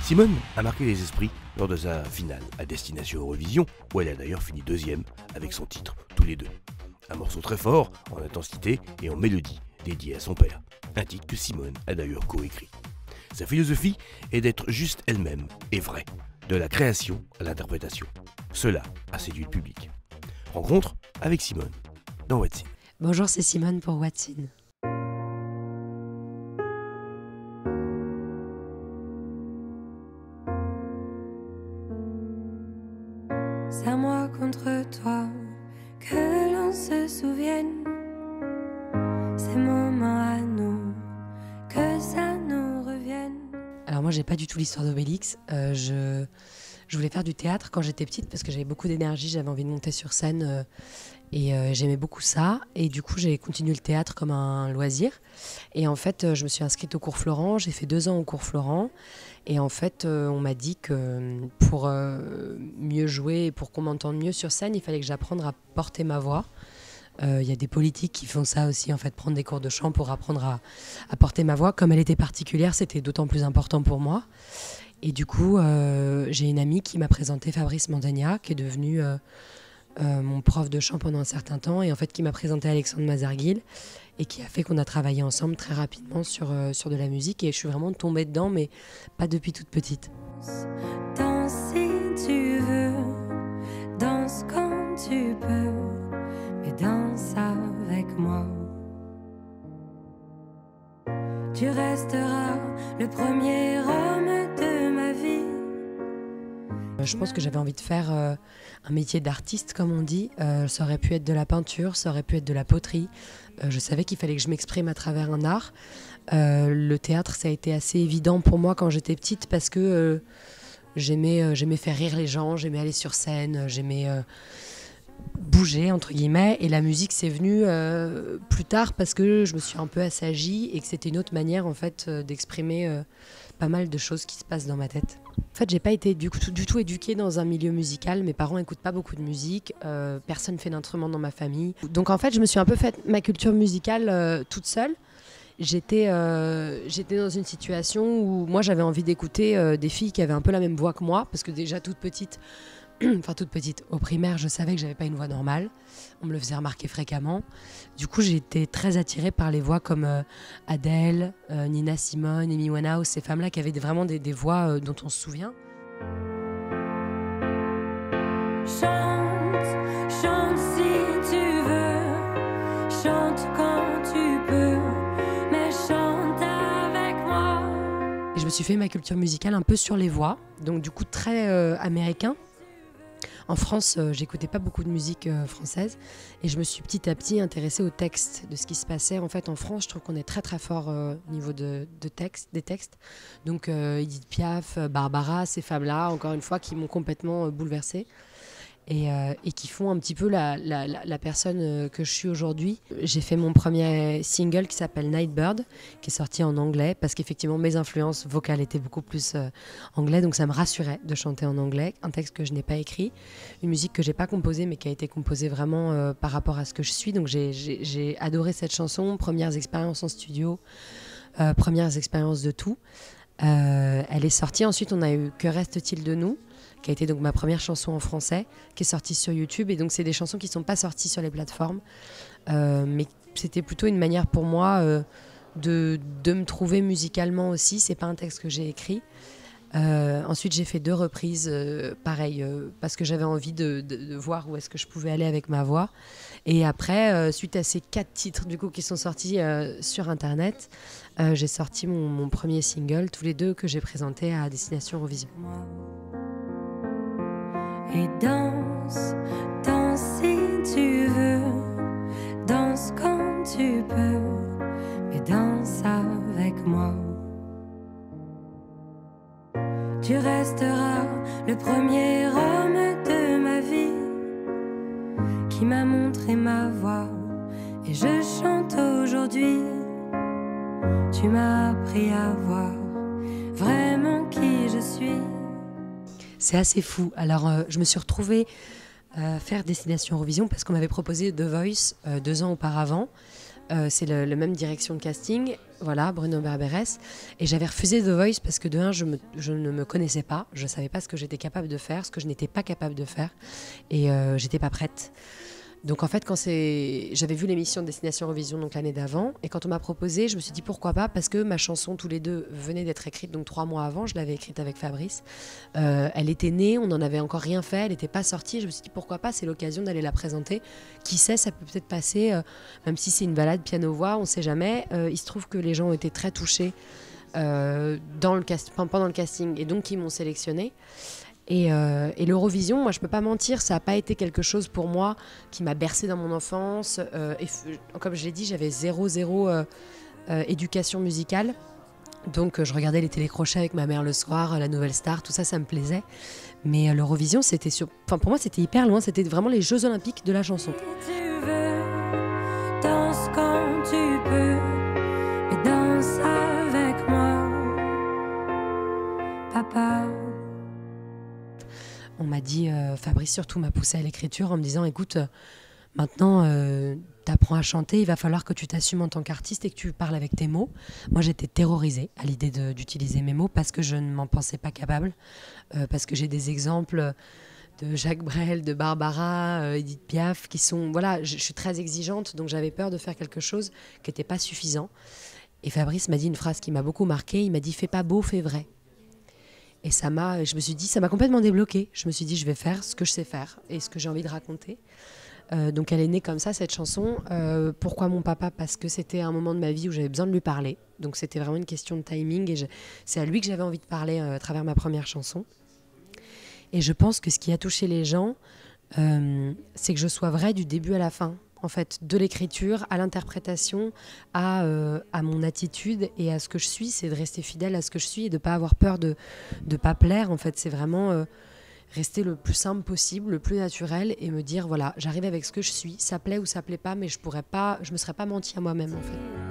Simone a marqué les esprits lors de sa finale à Destination Eurovision, où elle a d'ailleurs fini deuxième avec son titre « Tous les deux ». Un morceau très fort en intensité et en mélodie dédié à son père, un titre que Simone a d'ailleurs coécrit. Sa philosophie est d'être juste elle-même et vraie, de la création à l'interprétation. Cela a séduit le public. Rencontre avec Simone dans What's In. Bonjour, c'est Simone pour What's In. C'est à moi contre toi que l'on se souvienne. Ces moments à nous, que ça nous revienne. Alors moi, j'ai pas du tout l'histoire d'Obélix. Je voulais faire du théâtre quand j'étais petite parce que j'avais beaucoup d'énergie, j'avais envie de monter sur scène et j'aimais beaucoup ça. Et du coup, j'ai continué le théâtre comme un loisir. Et en fait, je me suis inscrite au cours Florent. J'ai fait 2 ans au cours Florent. Et en fait, on m'a dit que pour mieux jouer et pour qu'on m'entende mieux sur scène, il fallait que j'apprenne à porter ma voix. Y a des politiques qui font ça aussi, en fait, prendre des cours de chant pour apprendre à porter ma voix. Comme elle était particulière, c'était d'autant plus important pour moi. Et du coup, j'ai une amie qui m'a présenté Fabrice Mandagna, qui est devenu mon prof de chant pendant un certain temps, et en fait qui m'a présenté Alexandre Mazarguil, et qui a fait qu'on a travaillé ensemble très rapidement sur de la musique. Et je suis vraiment tombée dedans, mais pas depuis toute petite. Danse si tu veux, danse quand tu peux, mais danse avec moi. Tu resteras le premier homme de ma vie. Je pense que j'avais envie de faire un métier d'artiste, comme on dit. Ça aurait pu être de la peinture, ça aurait pu être de la poterie. Je savais qu'il fallait que je m'exprime à travers un art. Le théâtre, ça a été assez évident pour moi quand j'étais petite parce que j'aimais faire rire les gens, j'aimais aller sur scène, j'aimais bouger, entre guillemets. Et la musique, c'est venu plus tard parce que je me suis un peu assagie et que c'était une autre manière, en fait, d'exprimer pas mal de choses qui se passent dans ma tête. En fait, j'ai pas été du tout éduquée dans un milieu musical. Mes parents écoutent pas beaucoup de musique. Personne fait d'instrument dans ma famille. Donc en fait, je me suis un peu faite ma culture musicale toute seule. J'étais dans une situation où moi, j'avais envie d'écouter des filles qui avaient un peu la même voix que moi. Parce que déjà toute petite, au primaire, je savais que j'avais pas une voix normale. On me le faisait remarquer fréquemment. Du coup, j'ai été très attirée par les voix comme Adele, Nina Simone, Amy Winehouse, ces femmes-là qui avaient vraiment des voix dont on se souvient. Chante, chante si tu veux, chante quand tu peux, mais chante avec moi. Et je me suis fait ma culture musicale un peu sur les voix, donc du coup très américain. En France, j'écoutais pas beaucoup de musique française et je me suis petit à petit intéressée aux textes de ce qui se passait. En fait, en France, je trouve qu'on est très très fort au niveau des textes. Donc Edith Piaf, Barbara, ces femmes-là, encore une fois, qui m'ont complètement bouleversée. Et qui font un petit peu la personne que je suis aujourd'hui. J'ai fait mon premier single qui s'appelle Nightbird, qui est sorti en anglais, parce qu'effectivement mes influences vocales étaient beaucoup plus anglais, donc ça me rassurait de chanter en anglais, un texte que je n'ai pas écrit, une musique que j'ai pas composée, mais qui a été composée vraiment par rapport à ce que je suis. Donc j'ai adoré cette chanson, premières expériences en studio, premières expériences de tout. Elle est sortie, ensuite on a eu Que reste-t-il de nous, qui a été donc ma première chanson en français, qui est sortie sur YouTube. Et donc c'est des chansons qui ne sont pas sorties sur les plateformes, mais c'était plutôt une manière pour moi de me trouver musicalement aussi. C'est pas un texte que j'ai écrit. Ensuite j'ai fait 2 reprises, pareil, parce que j'avais envie de voir où est-ce que je pouvais aller avec ma voix. Et après, suite à ces 4 titres du coup qui sont sortis sur internet, j'ai sorti mon premier single, Tous les deux, que j'ai présenté à Destination Eurovision. Et danse, danse si tu veux, danse quand tu peux, mais danse avec moi. Tu resteras le premier homme de ma vie, qui m'a montré ma voix, et je chante aujourd'hui. Tu m'as appris à voir vraiment qui je suis. C'est assez fou. Alors, je me suis retrouvée faire Destination Eurovision parce qu'on m'avait proposé The Voice 2 ans auparavant. C'est le même direction de casting, voilà, Bruno Berberes. Et j'avais refusé The Voice parce que de un, je ne me connaissais pas. Je ne savais pas ce que j'étais capable de faire, ce que je n'étais pas capable de faire. Et j'étais pas prête. Donc en fait, j'avais vu l'émission Destination Eurovision donc l'année d'avant, et quand on m'a proposé, je me suis dit pourquoi pas, parce que ma chanson tous les deux venait d'être écrite, donc 3 mois avant, je l'avais écrite avec Fabrice. Elle était née, on n'en avait encore rien fait, elle n'était pas sortie, je me suis dit pourquoi pas, c'est l'occasion d'aller la présenter. Qui sait, ça peut peut-être passer, même si c'est une balade piano-voix, on ne sait jamais. Il se trouve que les gens ont été très touchés pendant le casting, et donc ils m'ont sélectionnée. Et l'Eurovision, moi je peux pas mentir, ça n'a pas été quelque chose pour moi qui m'a bercé dans mon enfance. Comme je l'ai dit, j'avais zéro éducation musicale. Donc je regardais les télécrochets avec ma mère le soir, la Nouvelle Star, tout ça, ça me plaisait. Mais l'Eurovision, pour moi c'était hyper loin, c'était vraiment les Jeux Olympiques de la chanson. Tu veux, danse quand tu peux, mais danse avec moi, papa. On m'a dit, Fabrice surtout m'a poussé à l'écriture en me disant écoute, maintenant t'apprends à chanter, il va falloir que tu t'assumes en tant qu'artiste et que tu parles avec tes mots. Moi j'étais terrorisée à l'idée d'utiliser mes mots parce que je ne m'en pensais pas capable, parce que j'ai des exemples de Jacques Brel, de Barbara, Edith Piaf qui sont, voilà, je suis très exigeante, donc j'avais peur de faire quelque chose qui n'était pas suffisant. Et Fabrice m'a dit une phrase qui m'a beaucoup marquée, il m'a dit fais pas beau, fais vrai. Et je me suis dit, ça m'a complètement débloquée. Je me suis dit, je vais faire ce que je sais faire et ce que j'ai envie de raconter. Donc elle est née comme ça, cette chanson. Pourquoi mon papa ? Parce que c'était un moment de ma vie où j'avais besoin de lui parler. Donc c'était vraiment une question de timing. Et c'est à lui que j'avais envie de parler à travers ma première chanson. Et je pense que ce qui a touché les gens, c'est que je sois vraie du début à la fin. En fait, de l'écriture à l'interprétation, à mon attitude et à ce que je suis, c'est de rester fidèle à ce que je suis et de ne pas avoir peur de ne pas plaire. En fait, c'est vraiment rester le plus simple possible, le plus naturel et me dire, voilà, j'arrive avec ce que je suis, ça plaît ou ça plaît pas, mais je me serais pas menti à moi-même, en fait.